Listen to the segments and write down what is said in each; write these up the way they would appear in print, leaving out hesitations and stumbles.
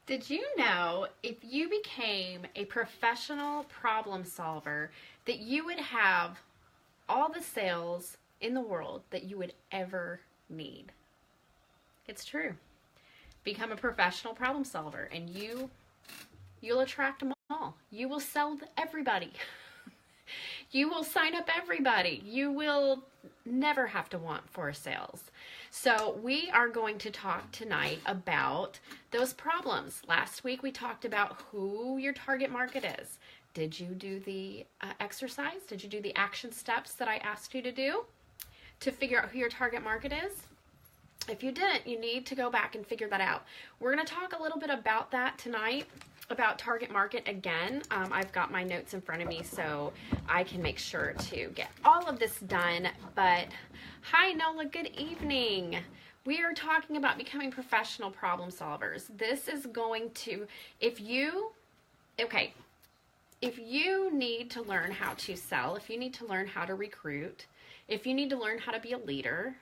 Did you know if you became a professional problem solver that you would have all the sales in the world that you would ever need? It's true. Become a professional problem solver and you'll attract them all. You will sell to everybody. You will sign up everybody. You will never have to want for sales. So we are going to talk tonight about those problems. Last week we talked about who your target market is. Did you do the exercise? Did you do the action steps that I asked you to do to figure out who your target market is? If you didn't, you need to go back and figure that out. We're going to talk a little bit about that tonight, about target market again. I've got my notes in front of me so I can make sure to get all of this done. But hi Nola, good evening. We are talking about becoming professional problem solvers. This is going to, if you need to learn how to sell, if you need to learn how to recruit, if you need to learn how to be a leader,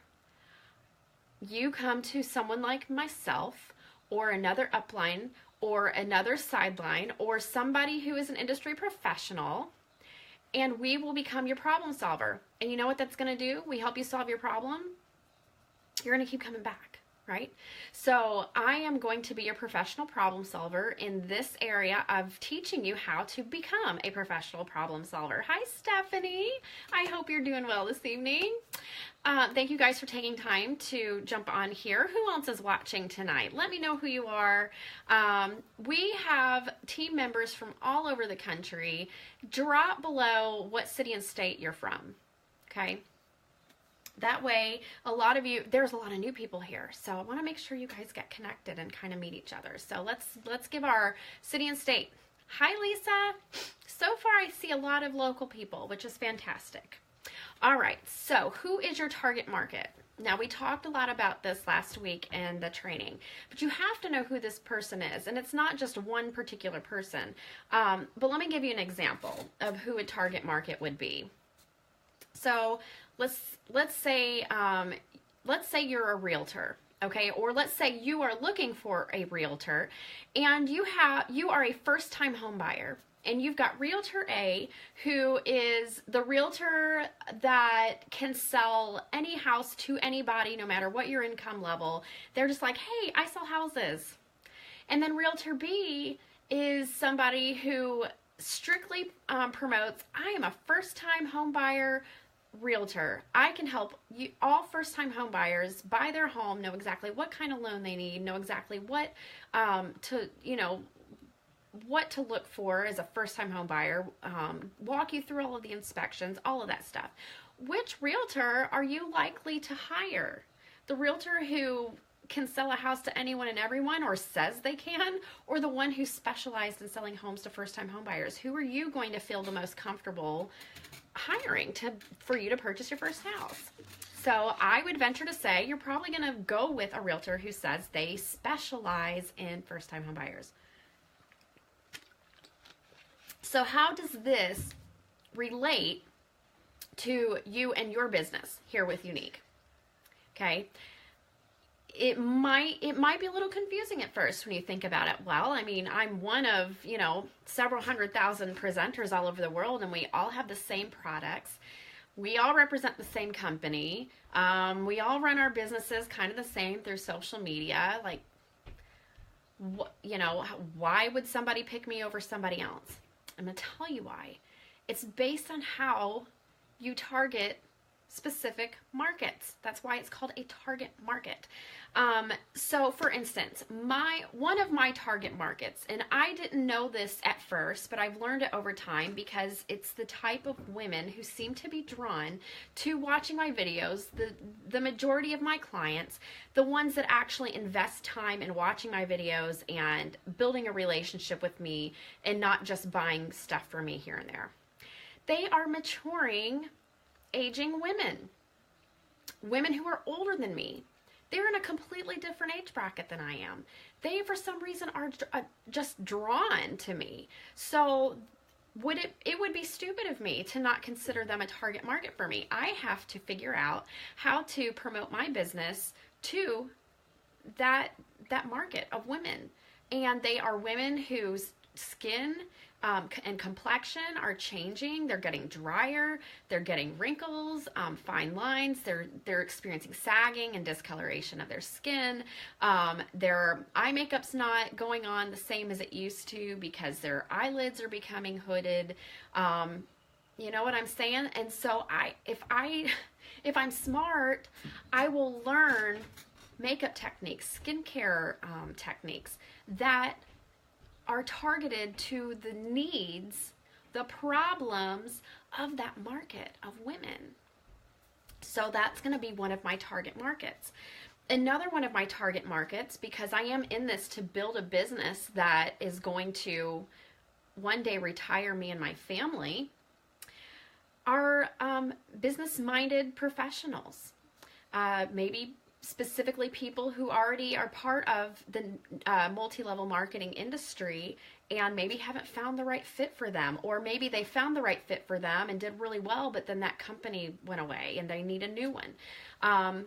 you come to someone like myself or another upline or another sideline or somebody who is an industry professional, and we will become your problem solver. And you know what that's going to do? We help you solve your problem. You're going to keep coming back, right? So I am going to be your professional problem solver in this area of teaching you how to become a professional problem solver. Hi, Stephanie. I hope you're doing well this evening. Thank you guys for taking time to jump on here. Who else is watching tonight? Let me know who you are. We have team members from all over the country. Drop below what city and state you're from, okay? That way, there's a lot of new people here, so I want to make sure you guys get connected and kind of meet each other. So let's give our city and state. Hi, Lisa. So far, I see a lot of local people, which is fantastic. All right, so who is your target market? Now, we talked a lot about this last week in the training, but you have to know who this person is, and it's not just one particular person. But let me give you an example of who a target market would be. So let's say you're a realtor, okay, or let's say you are looking for a realtor, and you are a first-time home buyer. And you've got Realtor A, who is the realtor that can sell any house to anybody, no matter what your income level. They're just like, hey, I sell houses. And then Realtor B is somebody who strictly promotes, I am a first-time home buyer realtor. I can help you, all first-time home buyers buy their home, know exactly what kind of loan they need, know exactly what what to look for as a first-time home buyer, walk you through all of the inspections, all of that stuff. Which realtor are you likely to hire? The realtor who can sell a house to anyone and everyone, or says they can, or the one who specialized in selling homes to first-time home buyers? Who are you going to feel the most comfortable hiring for you to purchase your first house? So I would venture to say you're probably going to go with a realtor who says they specialize in first-time home buyers. So how does this relate to you and your business here with Unique? Okay. It might be a little confusing at first when you think about it. Well, I mean, I'm one of, several 100,000 presenters all over the world, and we all have the same products. We all represent the same company. We all run our businesses kind of the same through social media. Like, why would somebody pick me over somebody else? I'm going to tell you why. It's based on how you target specific markets. That's why it's called a target market. So for instance, one of my target markets, and I didn't know this at first, but I've learned it over time because it's the type of women who seem to be drawn to watching my videos. The majority of my clients, the ones that actually invest time in watching my videos and building a relationship with me and not just buying stuff from me here and there. They are maturing, aging women who are older than me. They're in a completely different age bracket than I am. They, for some reason, are just drawn to me. So it would be stupid of me to not consider them a target market for me. I have to figure out how to promote my business to that market of women And they are women whose skin and complexion are changing. They're getting drier. They're getting wrinkles, fine lines. They're experiencing sagging and discoloration of their skin. Their eye makeup's not going on the same as it used to because their eyelids are becoming hooded. You know what I'm saying? And so if I'm smart, I will learn makeup techniques, skincare techniques that are targeted to the needs, the problems of that market of women. So that's going to be one of my target markets. Another one of my target markets, because I am in this to build a business that is going to one day retire me and my family, are business-minded professionals. Maybe specifically people who already are part of the multi-level marketing industry and maybe haven't found the right fit for them, or maybe they found the right fit for them and did really well, but then that company went away and they need a new one.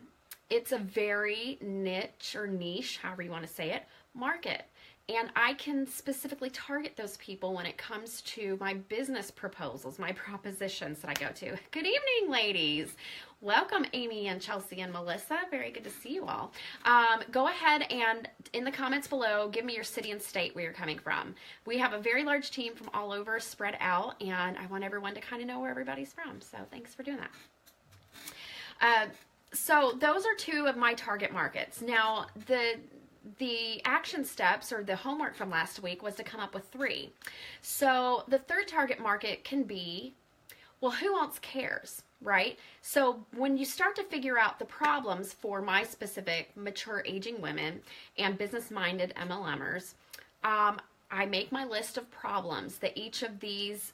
It's a very niche or niche, however you want to say it, market. And I can specifically target those people when it comes to my business proposals, my propositions that I go to. Good evening, ladies. Welcome, Amy and Chelsea and Melissa. Very good to see you all. Go ahead and in the comments below, give me your city and state where you're coming from. We have a very large team from all over spread out, and I want everyone to kind of know where everybody's from. So thanks for doing that. So those are two of my target markets. Now, the action steps or the homework from last week was to come up with 3. So the third target market can be, well, who else cares, right? So when you start to figure out the problems for my specific mature aging women and business-minded MLMers, I make my list of problems that each of these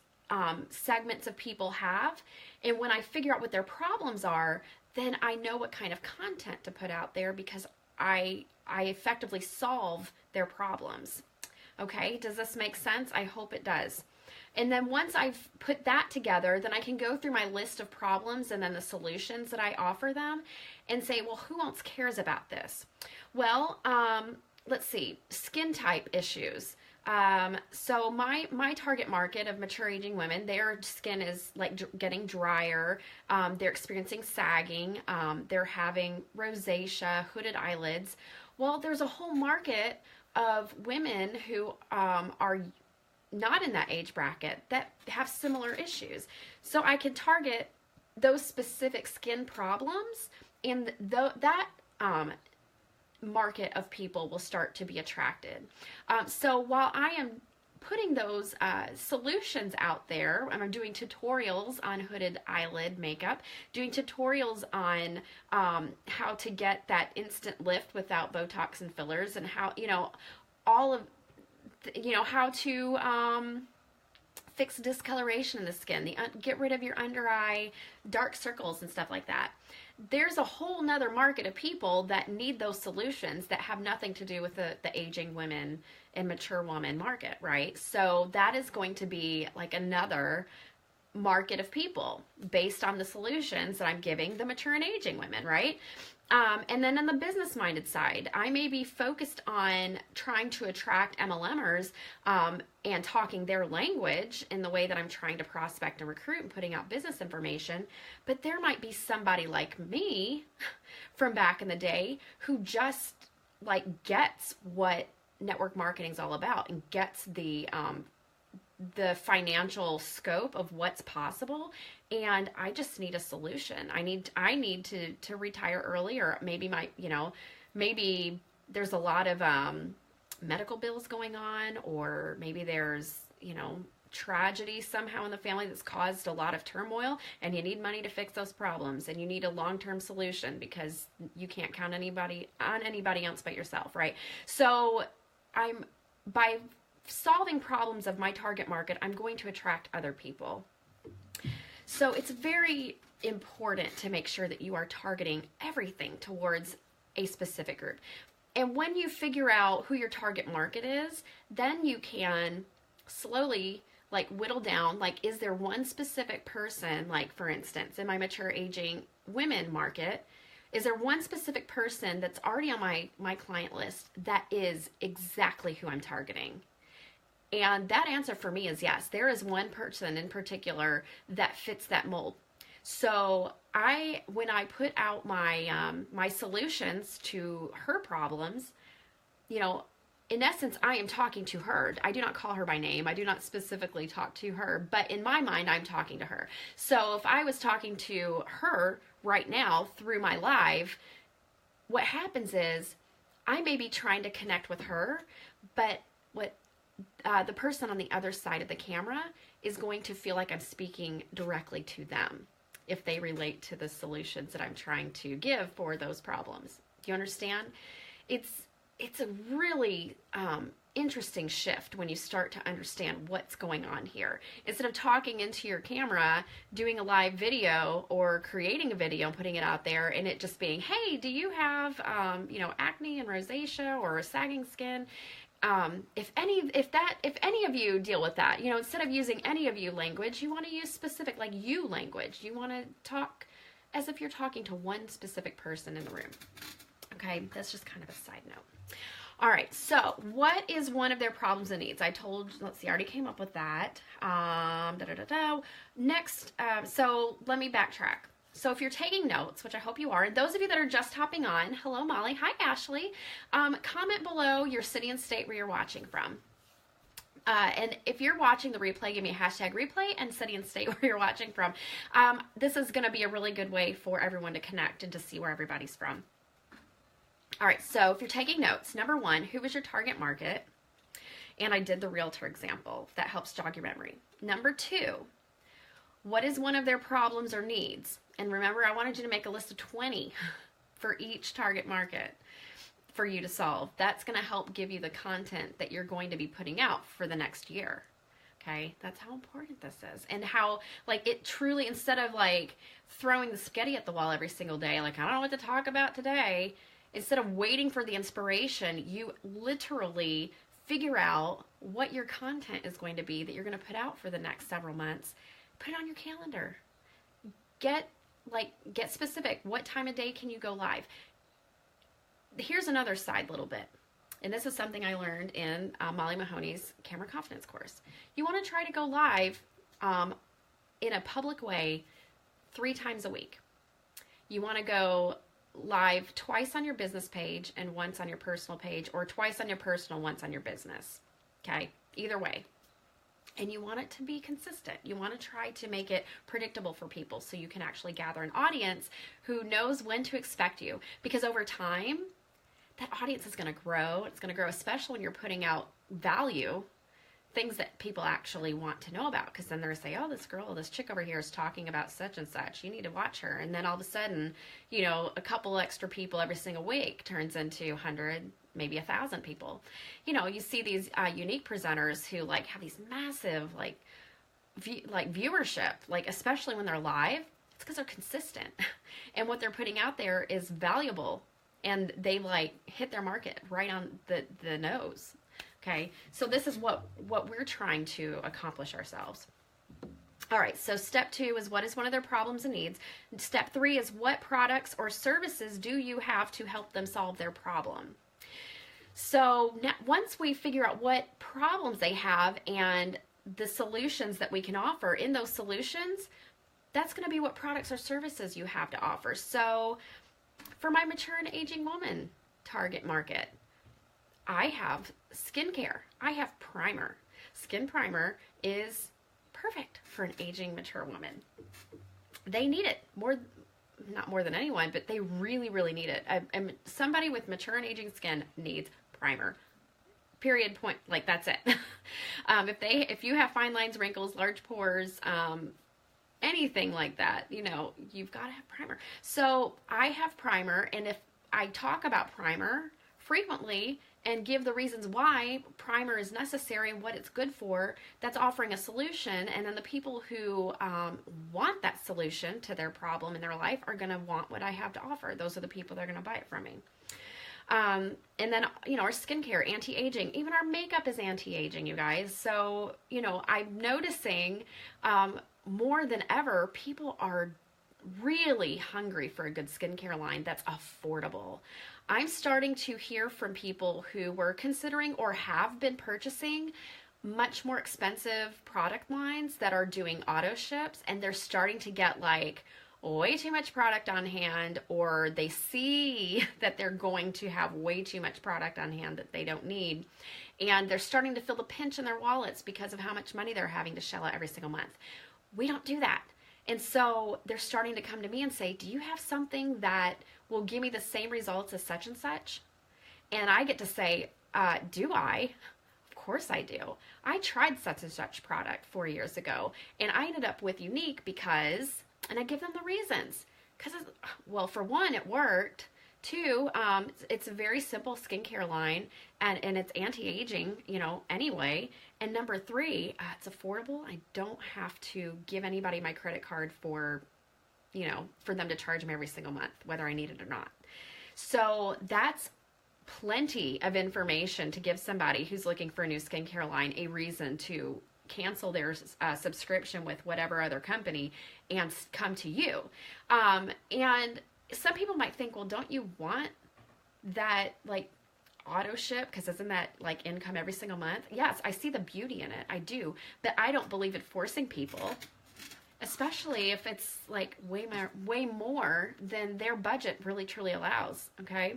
segments of people have. And when I figure out what their problems are, then I know what kind of content to put out there because I effectively solve their problems. Okay, does this make sense? I hope it does. And then once I've put that together, then I can go through my list of problems and then the solutions that I offer them and say, well, who else cares about this? Well, let's see, skin type issues. So my target market of mature aging women, their skin is like getting drier. They're experiencing sagging. They're having rosacea, hooded eyelids. Well, there's a whole market of women who are not in that age bracket that have similar issues. So I can target those specific skin problems, and that market of people will start to be attracted. So while I am putting those solutions out there, I'm doing tutorials on hooded eyelid makeup, doing tutorials on how to get that instant lift without Botox and fillers, and how, all of, how to fix discoloration in the skin, get rid of your under eye dark circles and stuff like that. There's a whole nother market of people that need those solutions that have nothing to do with the aging women and mature woman market, right? So that is going to be like another market of people based on the solutions that I'm giving the mature and aging women, right? And then on the business-minded side, I may be focused on trying to attract MLMers and talking their language in the way that I'm trying to prospect and recruit and putting out business information. But there might be somebody like me from back in the day who just like gets what network marketing is all about and gets the financial scope of what's possible, and I just need a solution. I need to retire early, or maybe maybe there's a lot of medical bills going on, or maybe there's tragedy somehow in the family that's caused a lot of turmoil, and you need money to fix those problems, and you need a long-term solution because you can't count on anybody else but yourself, right? So by solving problems of my target market, I'm going to attract other people. So it's very important to make sure that you are targeting everything towards a specific group. And when you figure out who your target market is, then you can slowly whittle down, is there one specific person, for instance, in my mature aging women market, Is there one specific person that's already on my client list that is exactly who I'm targeting? And that answer for me is yes. There is one person in particular that fits that mold. So when I put out my solutions to her problems, you know, in essence, I am talking to her. I do not call her by name. I do not specifically talk to her, but in my mind, I'm talking to her. So if I was talking to her right now through my live, what happens is I may be trying to connect with her, but what the person on the other side of the camera is going to feel like I'm speaking directly to them if they relate to the solutions that I'm trying to give for those problems. Do you understand? It's a really interesting shift when you start to understand what's going on here. Instead of talking into your camera, doing a live video or creating a video and putting it out there and it just being, hey, do you have acne and rosacea or sagging skin? If any of you deal with that, instead of using any of you language, you want to use specific, like you language. You want to talk as if you're talking to one specific person in the room. Okay, that's just kind of a side note. All right, so what is one of their problems and needs? I already came up with that. Next, so let me backtrack. So if you're taking notes, which I hope you are, and those of you that are just hopping on, hello Molly, hi Ashley, comment below your city and state where you're watching from. And if you're watching the replay, give me a hashtag replay and city and state where you're watching from. This is going to be a really good way for everyone to connect and to see where everybody's from. All right, so if you're taking notes, number one, who was your target market? And I did the realtor example. That helps jog your memory. Number two, what is one of their problems or needs? And remember, I wanted you to make a list of 20 for each target market for you to solve. That's going to help give you the content that you're going to be putting out for the next year. Okay, that's how important this is. And how, it truly, instead of, throwing the spaghetti at the wall every single day, I don't know what to talk about today, instead of waiting for the inspiration, you literally figure out what your content is going to be that you're going to put out for the next several months. Put it on your calendar. Get specific. What time of day can you go live? Here's another side little bit. And this is something I learned in Molly Mahoney's Camera Confidence course. You want to try to go live in a public way 3 times a week. You want to go live twice on your business page and once on your personal page, or twice on your personal, once on your business. Okay, either way. And you want it to be consistent. You want to try to make it predictable for people so you can actually gather an audience who knows when to expect you. Because over time, that audience is going to grow. It's going to grow, especially when you're putting out value, things that people actually want to know about. Because then they're going to say, oh, this chick over here is talking about such and such. You need to watch her. And then all of a sudden, a couple extra people every single week turns into 100, maybe 1,000 people. You see these unique presenters who have these massive viewership, especially when they're live. It's because they're consistent and what they're putting out there is valuable, and they hit their market right on the nose. Okay, so this is what we're trying to accomplish ourselves. All right, so step 2 is what is one of their problems and needs. Step 3 is what products or services do you have to help them solve their problem. So now, once we figure out what problems they have and the solutions that we can offer in those solutions, that's going to be what products or services you have to offer. So for my mature and aging woman target market, I have skincare. I have primer. Skin primer is perfect for an aging mature woman. They need it not more than anyone, but they really, really need it. And somebody with mature and aging skin needs primer. Period, point. That's it. If you have fine lines, wrinkles, large pores, anything like that, you've got to have primer. So I have primer, and if I talk about primer frequently and give the reasons why primer is necessary and what it's good for, that's offering a solution. And then the people who want that solution to their problem in their life are going to want what I have to offer. Those are the people that are going to buy it from me. And then, our skincare, anti-aging, even our makeup is anti-aging, you guys. So, I'm noticing more than ever, people are really hungry for a good skincare line that's affordable. I'm starting to hear from people who were considering or have been purchasing much more expensive product lines that are doing auto ships, and they're starting to get like way too much product on hand, or they see that they're going to have way too much product on hand that they don't need, and they're starting to feel the pinch in their wallets because of how much money they're having to shell out every single month. We don't do that. And so they're starting to come to me and say, do you have something that will give me the same results as such and such? And I get to say, do I? Of course I do. I tried such and such product 4 years ago, and I ended up with Unique because, and I give them the reasons. Because, well, for one, it worked. Two, it's a very simple skincare line, and it's anti-aging, anyway. And number three, it's affordable. I don't have to give anybody my credit card for them to charge me every single month, whether I need it or not. So that's plenty of information to give somebody who's looking for a new skincare line a reason to cancel their subscription with whatever other company and come to you. And some people might think, well, don't you want that like auto ship? Because isn't that like income every single month? Yes, I see the beauty in it. I do. But I don't believe in forcing people, especially if it's like way more than their budget really truly allows. Okay.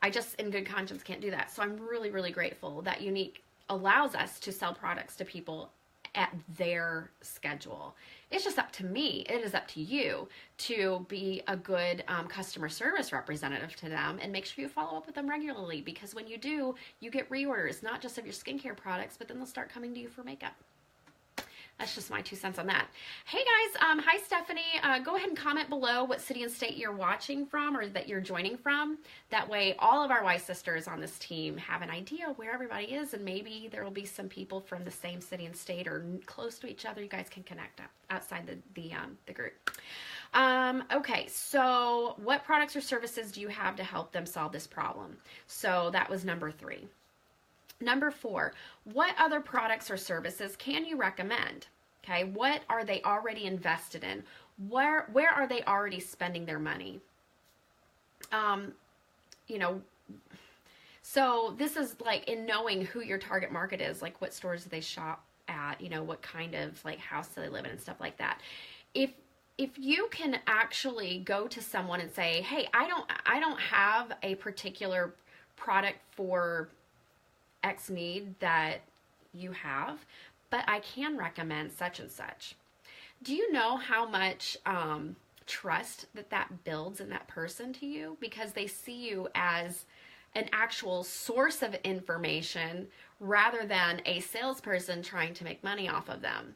I just in good conscience can't do that. So I'm really, really grateful that Unique allows us to sell products to people at their schedule. It's just up to me. It is up to you to be a good customer service representative to them and make sure you follow up with them regularly, because when you do, you get reorders, not just of your skincare products, but then they'll start coming to you for makeup. That's just my 2 cents on that. Hey guys, hi Stephanie. Go ahead and comment below what city and state you're watching from or that you're joining from. That way all of our Y sisters on this team have an idea where everybody is, and maybe there will be some people from the same city and state or close to each other. You guys can connect outside the group. Okay, so what products or services do you have to help them solve this problem? So that was number 3. Number 4, what other products or services can you recommend? Okay, what are they already invested in? Where are they already spending their money? So this is like in knowing who your target market is, like what stores do they shop at, what kind of like house do they live in and stuff like that. If you can actually go to someone and say, hey, I don't have a particular product for X need that you have, but I can recommend such and such. Do you know how much trust that builds in that person to you? Because they see you as an actual source of information rather than a salesperson trying to make money off of them.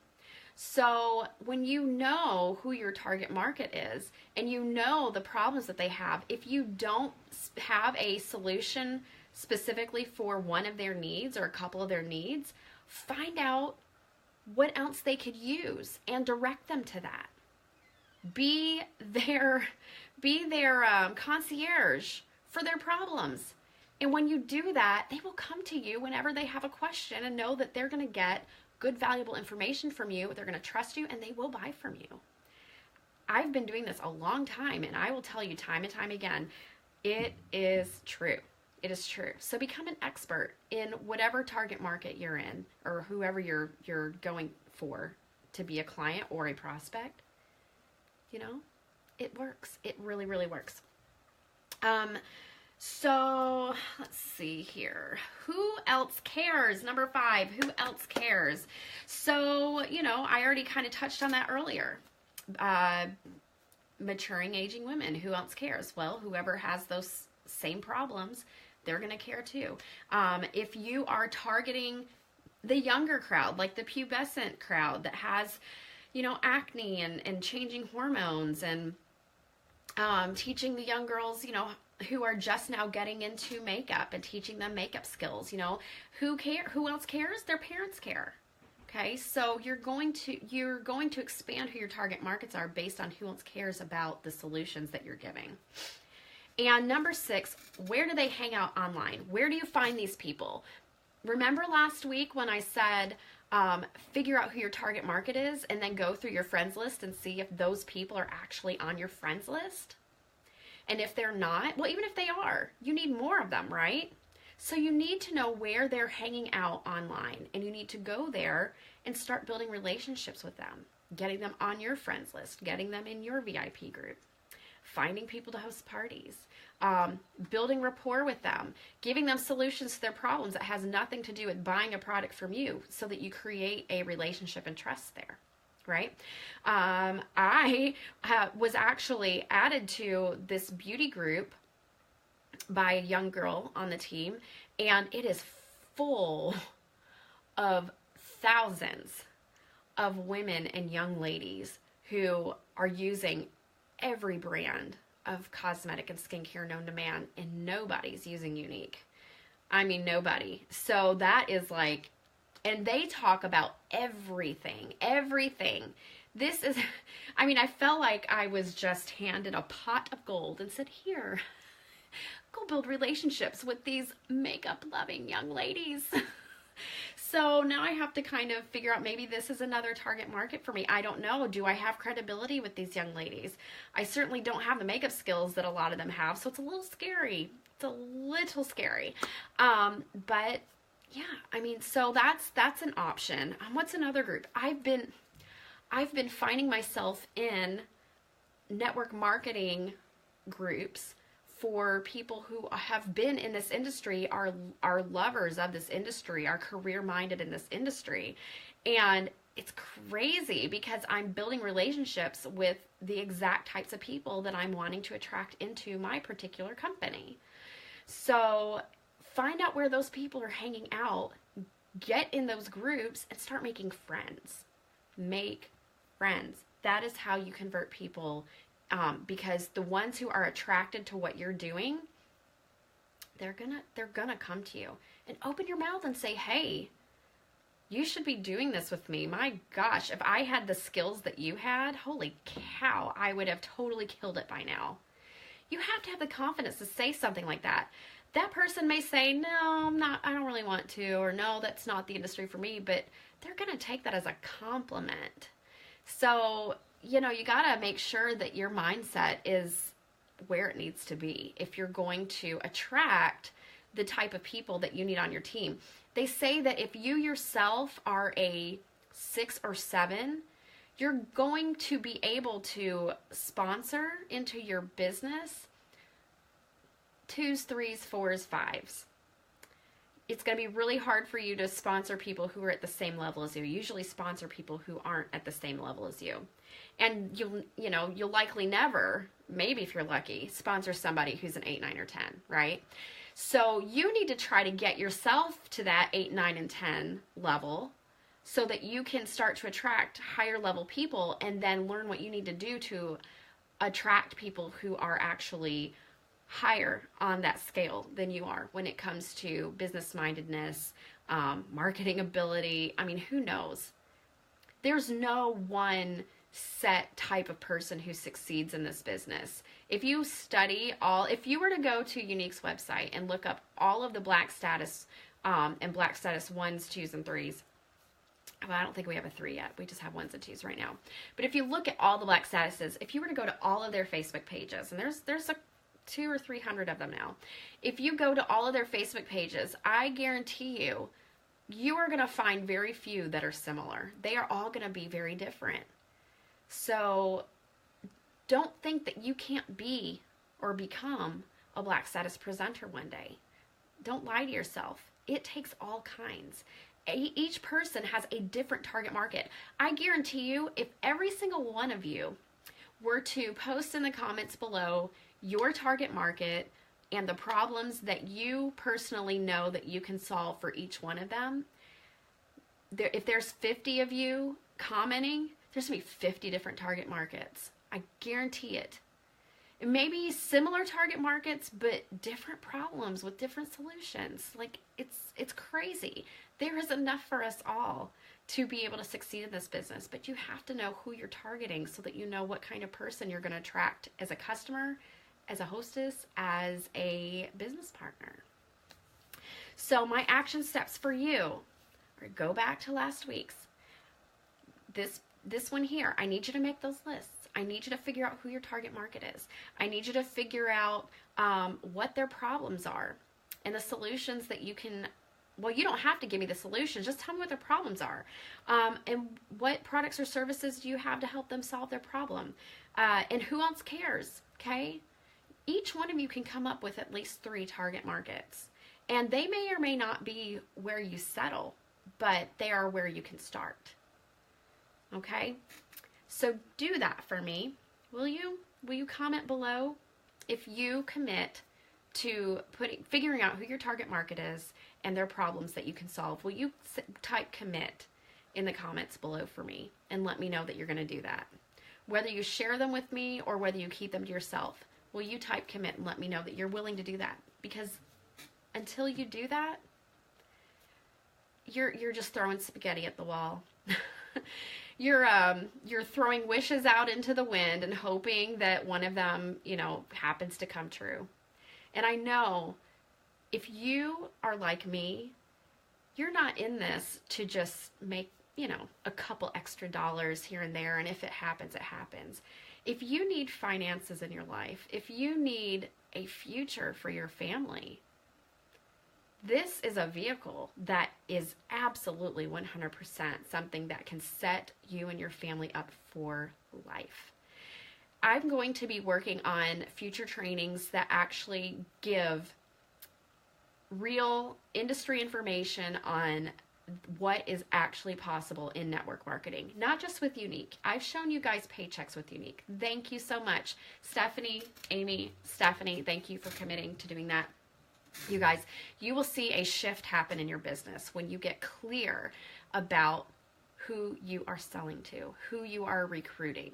So when you know who your target market is and you know the problems that they have, if you don't have a solution specifically for one of their needs or a couple of their needs, find out what else they could use and direct them to that. Be their concierge for their problems. And when you do that, they will come to you whenever they have a question and know that they're going to get good, valuable information from you. They're going to trust you and they will buy from you. I've been doing this a long time, and I will tell you time and time again, it is true. It is true. So become an expert in whatever target market you're in, or whoever you're going for to be a client or a prospect. It works. It really, really works. So let's see here. Who else cares? Number 5, who else cares? So, I already kind of touched on that earlier. Maturing, aging women. Who else cares? Well, whoever has those same problems, they're going to care too. If you are targeting the younger crowd, like the pubescent crowd that has, acne and changing hormones, and teaching the young girls, who are just now getting into makeup and teaching them makeup skills, who else cares? Their parents care. Okay, so you're going to expand who your target markets are based on who else cares about the solutions that you're giving. And number 6, where do they hang out online? Where do you find these people? Remember last week when I said Figure out who your target market is, and then go through your friends list and see if those people are actually on your friends list. And if they're not, well, even if they are, you need more of them, right? So you need to know where they're hanging out online, and you need to go there and start building relationships with them, getting them on your friends list, getting them in your VIP group, finding people to host parties, building rapport with them, giving them solutions to their problems that has nothing to do with buying a product from you, so that you create a relationship and trust there, right? I was actually added to this beauty group by a young girl on the team, and it is full of thousands of women and young ladies who are using every brand of cosmetic and skincare known to man, and nobody's using Unique. I mean, nobody. So that is like, and they talk about everything. This is, I mean, I felt like I was just handed a pot of gold and said, here, go build relationships with these makeup loving young ladies. So now I have to kind of figure out, maybe this is another target market for me. I don't know. Do I have credibility with these young ladies? I certainly don't have the makeup skills that a lot of them have, so it's a little scary. But yeah, I mean, so that's an option. What's another group? I've been finding myself in network marketing groups for people who have been in this industry, are lovers of this industry, are career minded in this industry. And it's crazy because I'm building relationships with the exact types of people that I'm wanting to attract into my particular company. So find out where those people are hanging out, get in those groups, and start making friends. Make friends. That is how you convert people. Because the ones who are attracted to what you're doing, they're gonna come to you and open your mouth and say, hey, you should be doing this with me. My gosh, if I had the skills that you had, holy cow, I would have totally killed it by now. You have to have the confidence to say something like that. That person may say, no, I don't really want to, or no, that's not the industry for me, but they're gonna take that as a compliment. So, you know, you got to make sure that your mindset is where it needs to be if you're going to attract the type of people that you need on your team. They say that if you yourself are a 6 or 7, you're going to be able to sponsor into your business 2s, 3s, 4s, 5s. It's going to be really hard for you to sponsor people who are at the same level as you. Usually sponsor people who aren't at the same level as you. And you'll likely never, maybe if you're lucky, sponsor somebody who's an 8, 9, or 10, right? So you need to try to get yourself to that 8, 9, and 10 level so that you can start to attract higher level people, and then learn what you need to do to attract people who are actually higher on that scale than you are when it comes to business mindedness, marketing ability. I mean, who knows? There's no one set type of person who succeeds in this business. If you were to go to Unique's website and look up all of the black status and black status 1s, 2s, and 3s, well, I don't think we have a 3 yet. We just have 1s and 2s right now. But if you look at all the black statuses, if you were to go to all of their Facebook pages, and there's a 200 or 300 of them now. If you go to all of their Facebook pages, I guarantee you are going to find very few that are similar. They are all going to be very different. So don't think that you can't be or become a black status presenter one day. Don't lie to yourself. It takes all kinds. Each person has a different target market. I guarantee you, if every single one of you were to post in the comments below your target market and the problems that you personally know that you can solve for each one of them, if there's 50 of you commenting, there's going to be 50 different target markets. I guarantee it. It may be similar target markets, but different problems with different solutions. Like, it's crazy. There is enough for us all to be able to succeed in this business, but you have to know who you're targeting so that you know what kind of person you're going to attract as a customer, as a hostess, as a business partner. So my action steps for you or go back to last week's. This one here, I need you to make those lists. I need you to figure out who your target market is. I need you to figure out what their problems are and the solutions that you can. Well, you don't have to give me the solutions. Just tell me what their problems are. And what products or services do you have to help them solve their problem? And who else cares, okay? Each one of you can come up with at least 3 target markets. And they may or may not be where you settle, but they are where you can start. Okay? So do that for me. Will you? Will you comment below if you commit to figuring out who your target market is and their problems that you can solve? Will you type commit in the comments below for me and let me know that you're going to do that? Whether you share them with me or whether you keep them to yourself, will you type commit and let me know that you're willing to do that? Because until you do that, you're just throwing spaghetti at the wall. You're throwing wishes out into the wind and hoping that one of them, happens to come true. And I know if you are like me, you're not in this to just make, a couple extra dollars here and there, and if it happens, it happens. If you need finances in your life, if you need a future for your family, this is a vehicle that is absolutely 100% something that can set you and your family up for life. I'm going to be working on future trainings that actually give real industry information on what is actually possible in network marketing, not just with Unique. I've shown you guys paychecks with Unique. Thank you so much. Stephanie, Amy, Stephanie, thank you for committing to doing that. You guys, you will see a shift happen in your business when you get clear about who you are selling to, who you are recruiting.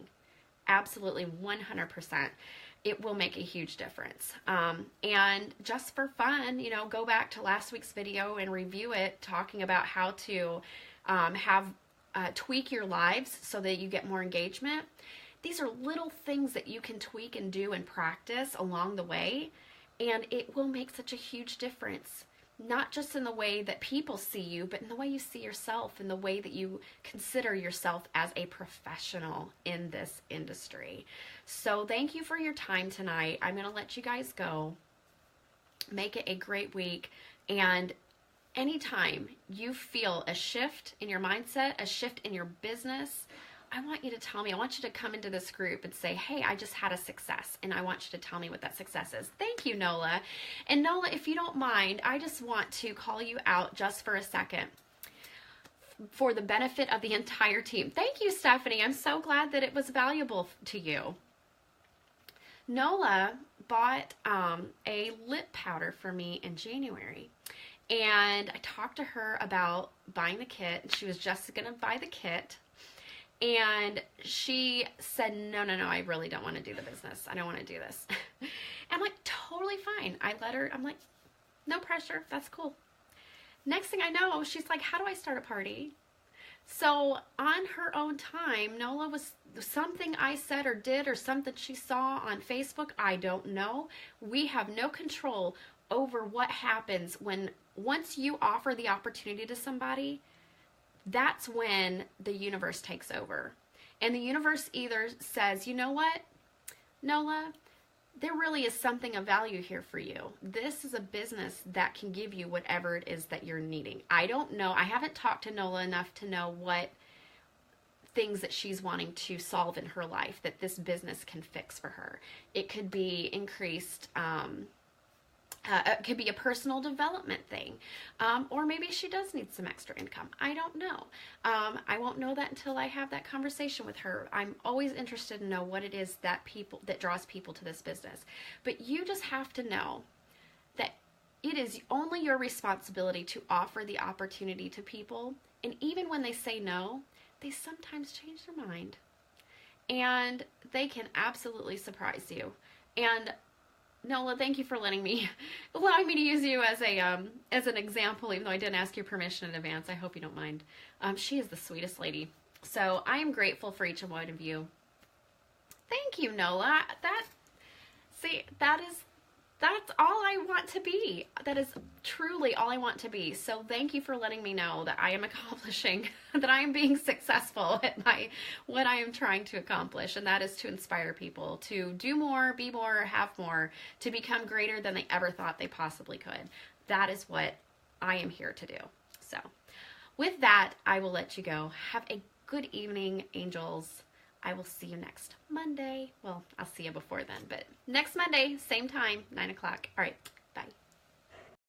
Absolutely 100%. It will make a huge difference. And just for fun, go back to last week's video and review it, talking about how to tweak your lives so that you get more engagement. These are little things that you can tweak and do and practice along the way, and it will make such a huge difference. Not just in the way that people see you, but in the way you see yourself, in the way that you consider yourself as a professional in this industry. So thank you for your time tonight. I'm going to let you guys go. Make it a great week. And anytime you feel a shift in your mindset, a shift in your business, I want you to tell me. I want you to come into this group and say, hey, I just had a success, and I want you to tell me what that success is. Thank you, Nola. And Nola, if you don't mind, I just want to call you out just for a second for the benefit of the entire team. Thank you, Stephanie. I'm so glad that it was valuable to you. Nola bought a lip powder for me in January, and I talked to her about buying the kit. She was just going to buy the kit. And she said, no, I really don't want to do the business. I don't want to do this. And I'm like, totally fine. I let her, I'm like, no pressure. That's cool. Next thing I know, she's like, how do I start a party? So on her own time, Nola was something I said or did or something she saw on Facebook. I don't know. We have no control over what happens once you offer the opportunity to somebody. That's when the universe takes over. And the universe either says, you know what, Nola, there really is something of value here for you. This is a business that can give you whatever it is that you're needing. I don't know. I haven't talked to Nola enough to know what things that she's wanting to solve in her life that this business can fix for her. It could be increased it could be a personal development thing, or maybe she does need some extra income. I don't know. I won't know that until I have that conversation with her. I'm always interested to know what it is that draws people to this business. But you just have to know that it is only your responsibility to offer the opportunity to people. And even when they say no, they sometimes change their mind, and they can absolutely surprise you. And Nola, thank you for allowing me to use you as an example, even though I didn't ask your permission in advance. I hope you don't mind. She is the sweetest lady. So I am grateful for each one of you. Thank you, Nola. That is that's all I want to be. That is truly all I want to be. So thank you for letting me know that I am accomplishing, that I am being successful at what I am trying to accomplish. And that is to inspire people to do more, be more, have more, to become greater than they ever thought they possibly could. That is what I am here to do. So with that, I will let you go. Have a good evening, angels. I will see you next Monday. Well, I'll see you before then, but next Monday, same time, 9 o'clock. All right.